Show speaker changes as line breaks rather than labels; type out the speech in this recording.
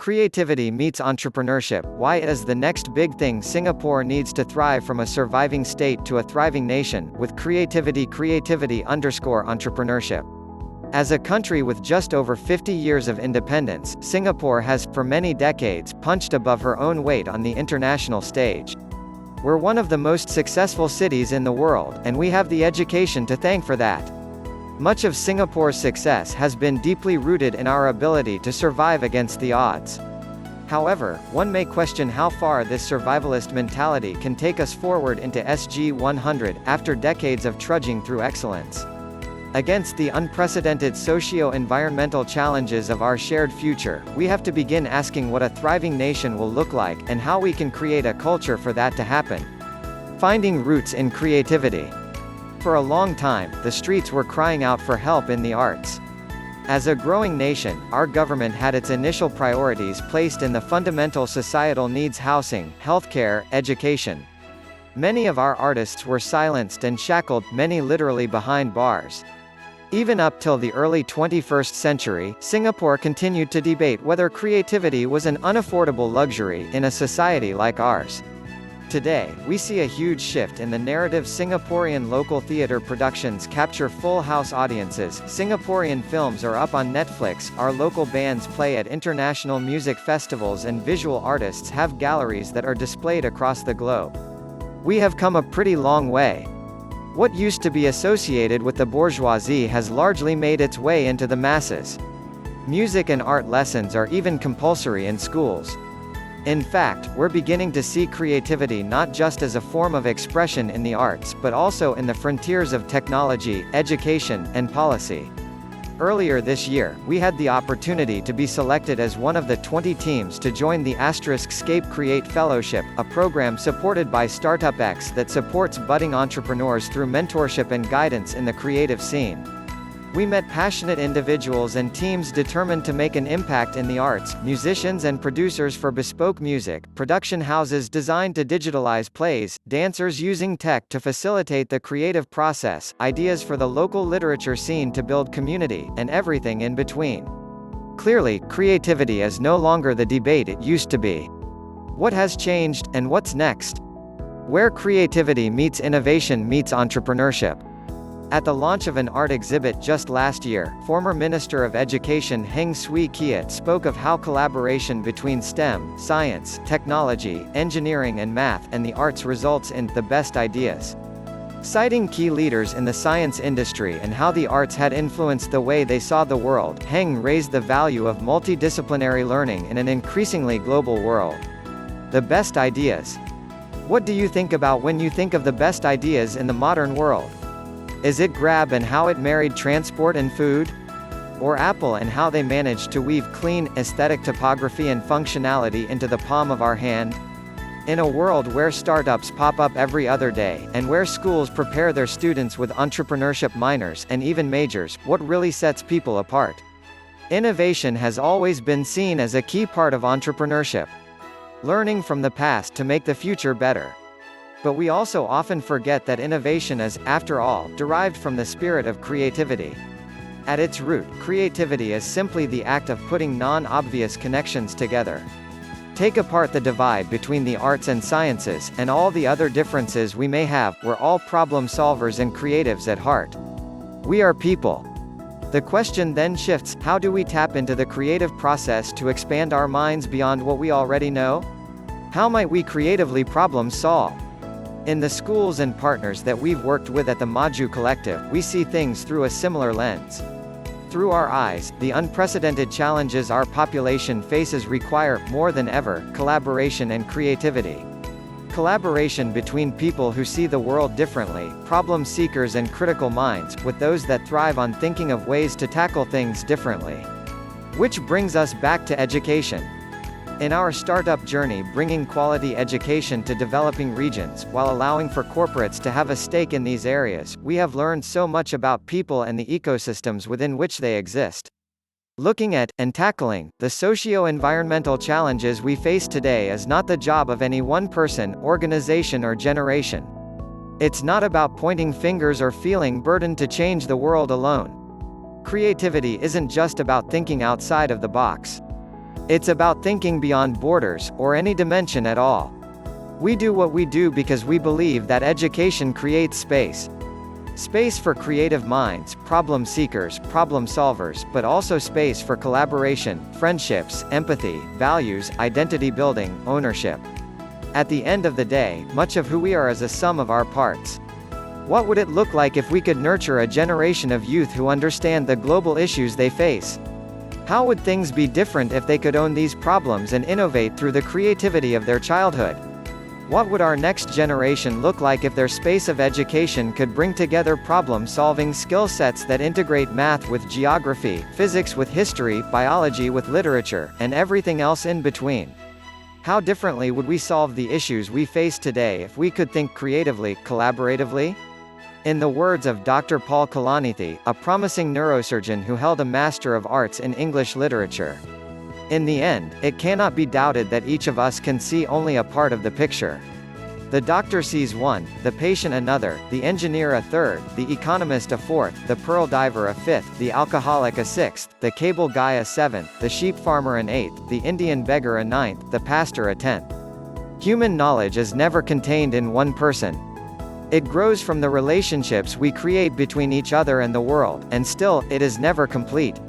Creativity meets entrepreneurship. Why is the next big thing? Singapore needs to thrive from a surviving state to a thriving nation, with creativity entrepreneurship. As a country with just over 50 years of independence, Singapore has, for many decades, punched above her own weight on the international stage. We're one of the most successful cities in the world, and we have the education to thank for that. Much of Singapore's success has been deeply rooted in our ability to survive against the odds. However, one may question how far this survivalist mentality can take us forward into SG 100, after decades of trudging through excellence. Against the unprecedented socio-environmental challenges of our shared future, we have to begin asking what a thriving nation will look like, and how we can create a culture for that to happen. Finding roots in creativity. For a long time, the streets were crying out for help in the arts. As a growing nation, our government had its initial priorities placed in the fundamental societal needs: housing, healthcare, education. Many of our artists were silenced and shackled, many literally behind bars. Even up till the early 21st century, Singapore continued to debate whether creativity was an unaffordable luxury in a society like ours. Today, we see a huge shift in the narrative. Singaporean local theatre productions capture full house audiences, Singaporean films are up on Netflix, our local bands play at international music festivals, and visual artists have galleries that are displayed across the globe. We have come a pretty long way. What used to be associated with the bourgeoisie has largely made its way into the masses. Music and art lessons are even compulsory in schools. In fact, we're beginning to see creativity not just as a form of expression in the arts, but also in the frontiers of technology, education, and policy. Earlier this year, we had the opportunity to be selected as one of the 20 teams to join the *Scape Create Fellowship, a program supported by StartupX that supports budding entrepreneurs through mentorship and guidance in the creative scene. We met passionate individuals and teams determined to make an impact in the arts, musicians and producers for bespoke music, production houses designed to digitalize plays, dancers using tech to facilitate the creative process, ideas for the local literature scene to build community, and everything in between. Clearly, creativity is no longer the debate it used to be. What has changed, and what's next? Where creativity meets innovation meets entrepreneurship. At the launch of an art exhibit just last year, former Minister of Education Heng Swee Keat spoke of how collaboration between STEM, science, technology, engineering and math, and the arts results in the best ideas. Citing key leaders in the science industry and how the arts had influenced the way they saw the world, Heng raised the value of multidisciplinary learning in an increasingly global world. The best ideas. What do you think about when you think of the best ideas in the modern world? Is it Grab and how it married transport and food? Or Apple and how they managed to weave clean, aesthetic topography and functionality into the palm of our hand? In a world where startups pop up every other day, and where schools prepare their students with entrepreneurship minors, and even majors, what really sets people apart? Innovation has always been seen as a key part of entrepreneurship. Learning from the past to make the future better. But we also often forget that innovation is, after all, derived from the spirit of creativity. At its root, creativity is simply the act of putting non-obvious connections together. Take apart the divide between the arts and sciences, and all the other differences we may have, we're all problem solvers and creatives at heart. We are people. The question then shifts: how do we tap into the creative process to expand our minds beyond what we already know? How might we creatively problem solve? In the schools and partners that we've worked with at the Maju Collective, we see things through a similar lens. Through our eyes, the unprecedented challenges our population faces require, more than ever, collaboration and creativity. Collaboration between people who see the world differently, problem seekers and critical minds, with those that thrive on thinking of ways to tackle things differently. Which brings us back to education. In our startup journey, bringing quality education to developing regions, while allowing for corporates to have a stake in these areas, we have learned so much about people and the ecosystems within which they exist. Looking at, and tackling, the socio-environmental challenges we face today is not the job of any one person, organization or generation. It's not about pointing fingers or feeling burdened to change the world alone. Creativity isn't just about thinking outside of the box. It's about thinking beyond borders, or any dimension at all. We do what we do because we believe that education creates space. Space for creative minds, problem seekers, problem solvers, but also space for collaboration, friendships, empathy, values, identity building, ownership. At the end of the day, much of who we are is a sum of our parts. What would it look like if we could nurture a generation of youth who understand the global issues they face? How would things be different if they could own these problems and innovate through the creativity of their childhood? What would our next generation look like if their space of education could bring together problem-solving skill sets that integrate math with geography, physics with history, biology with literature, and everything else in between? How differently would we solve the issues we face today if we could think creatively, collaboratively? In the words of Dr. Paul Kalanithi, a promising neurosurgeon who held a Master of Arts in English Literature, in the end, it cannot be doubted that each of us can see only a part of the picture. The doctor sees one, the patient another, the engineer a third, the economist a fourth, the pearl diver a fifth, the alcoholic a sixth, the cable guy a seventh, the sheep farmer an eighth, the Indian beggar a ninth, the pastor a tenth. Human knowledge is never contained in one person. It grows from the relationships we create between each other and the world, and still, it is never complete.